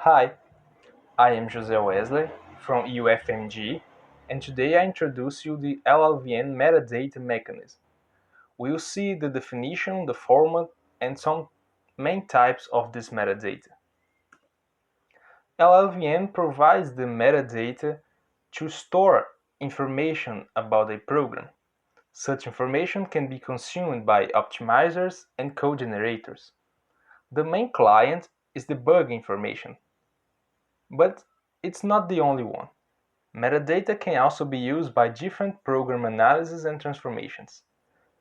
Hi, I am Jose Wesley from UFMG, and today I introduce you the LLVM metadata mechanism. We'll see the definition, the format, and some main types of this metadata. LLVM provides the metadata to store information about a program. Such information can be consumed by optimizers and code generators. The main client is the bug information, but it's not the only one. Metadata can also be used by different program analysis and transformations.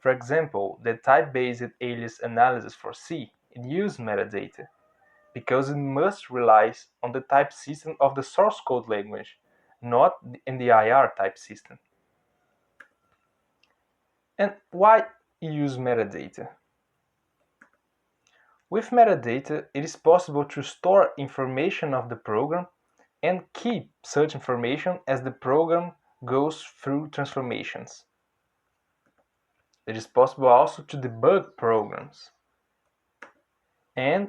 For example, the type-based alias analysis for C uses metadata because it must rely on the type system of the source code language, not in the IR type system. And why use metadata? With metadata, it is possible to store information of the program and keep such information as the program goes through transformations. It is possible also to debug programs and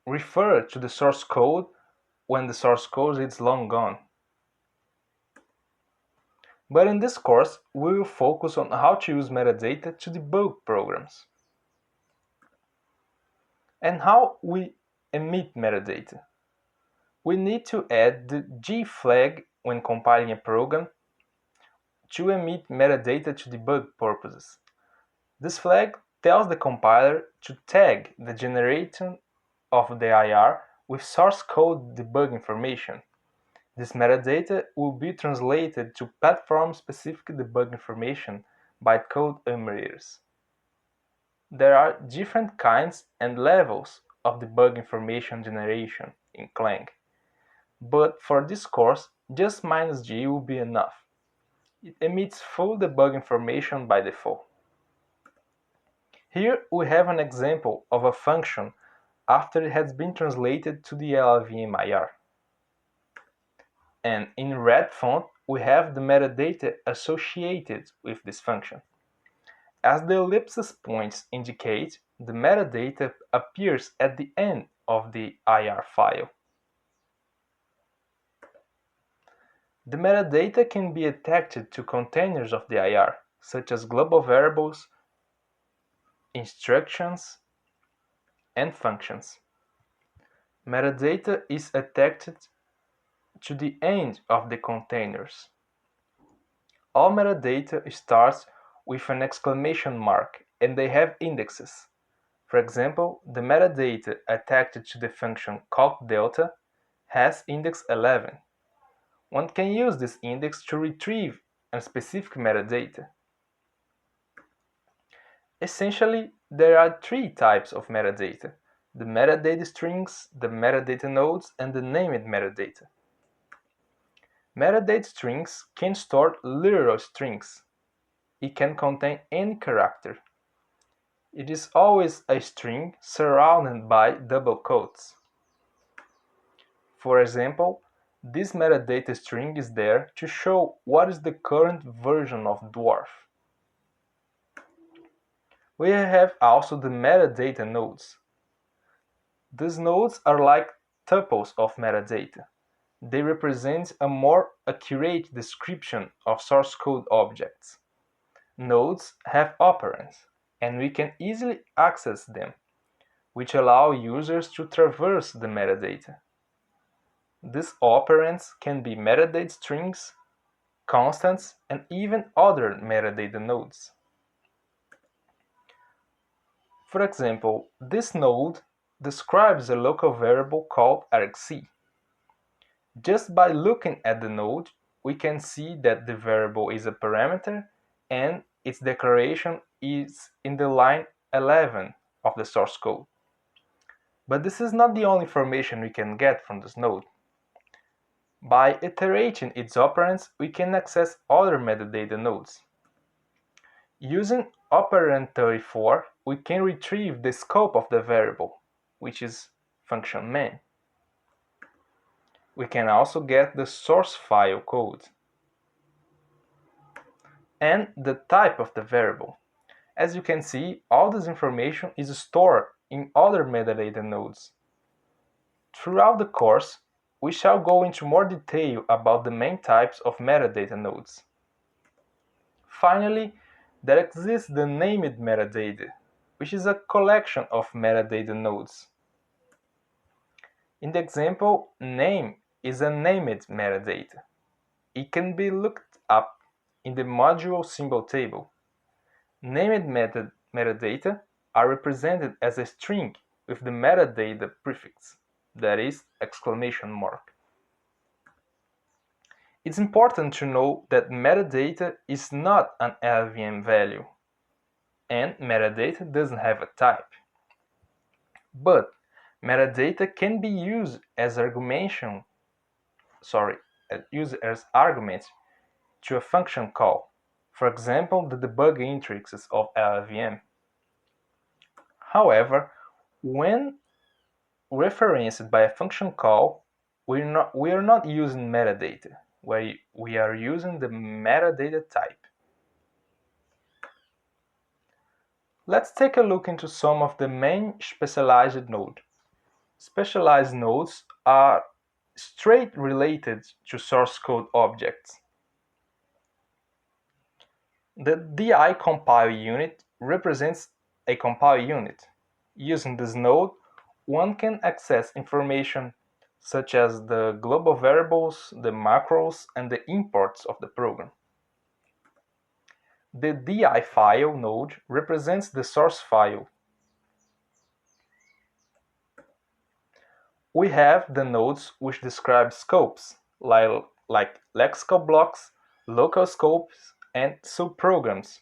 refer to the source code when the source code is long gone. But in this course, we will focus on how to use metadata to debug programs and how we emit metadata. We need to add the G flag when compiling a program to emit metadata to debug purposes. This flag tells the compiler to tag the generation of the IR with source code debug information. This metadata will be translated to platform-specific debug information by code emulators. There are different kinds and levels of debug information generation in Clang, but for this course, just -G will be enough. It emits full debug information by default. Here we have an example of a function after it has been translated to the LLVM IR. And in red font, we have the metadata associated with this function. As the ellipsis points indicate, the metadata appears at the end of the IR file. The metadata can be attached to containers of the IR, such as global variables, instructions, and functions. Metadata is attached to the end of the containers. All metadata starts with an exclamation mark and they have indexes. For example, the metadata attached to the function calcDelta has index 11. One can use this index to retrieve a specific metadata. Essentially, there are three types of metadata: the metadata strings, the metadata nodes, and the named metadata. Metadata strings can store literal strings. It can contain any character. It is always a string surrounded by double quotes. For example, this metadata string is there to show what is the current version of Dwarf. We have also the metadata nodes. These nodes are like tuples of metadata. They represent a more accurate description of source code objects. Nodes have operands, and we can easily access them, which allow users to traverse the metadata. These operands can be metadata strings, constants, and even other metadata nodes. For example, this node describes a local variable called argc. Just by looking at the node, we can see that the variable is a parameter and its declaration is in the line 11 of the source code. But this is not the only information we can get from this node. By iterating its operands, we can access other metadata nodes. Using operand 34, we can retrieve the scope of the variable, which is function main. We can also get the source file code and the type of the variable. As you can see, all this information is stored in other metadata nodes. Throughout the course, we shall go into more detail about the main types of metadata nodes. Finally, there exists the named metadata, which is a collection of metadata nodes. In the example, name is a named metadata. It can be looked up in the module symbol table. Named metadata are represented as a string with the metadata prefix, that is, exclamation mark. It's important to know that metadata is not an LLVM value, and metadata doesn't have a type. But metadata can be used as arguments to a function call, for example, the debug intrixes of LLVM. However, when referenced by a function call, we are not using metadata, we are using the metadata type. Let's take a look into some of the main specialized nodes. Specialized nodes are straight related to source code objects. The DI compile unit represents a compile unit. Using this node, one can access information such as the global variables, the macros, and the imports of the program. The DI file node represents the source file. We have the nodes which describe scopes, like lexical blocks, local scopes, and subprograms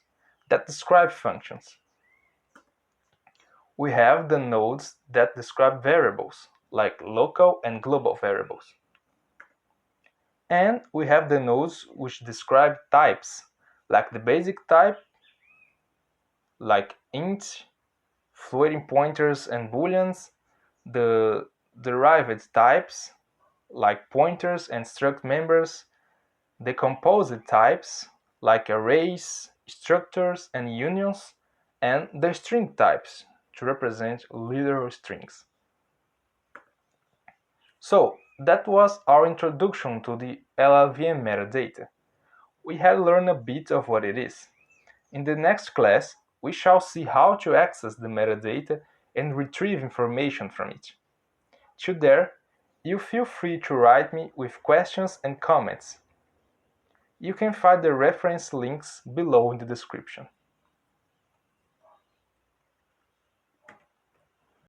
that describe functions. We have the nodes that describe variables, like local and global variables. And we have the nodes which describe types, like the basic type, like int, floating pointers and booleans, the derived types, like pointers and struct members, the composite types, like arrays, structures, and unions, and the string types, to represent literal strings. So, that was our introduction to the LLVM metadata. We had learned a bit of what it is. In the next class, we shall see how to access the metadata and retrieve information from it. To there, you feel free to write me with questions and comments. You can find the reference links below in the description.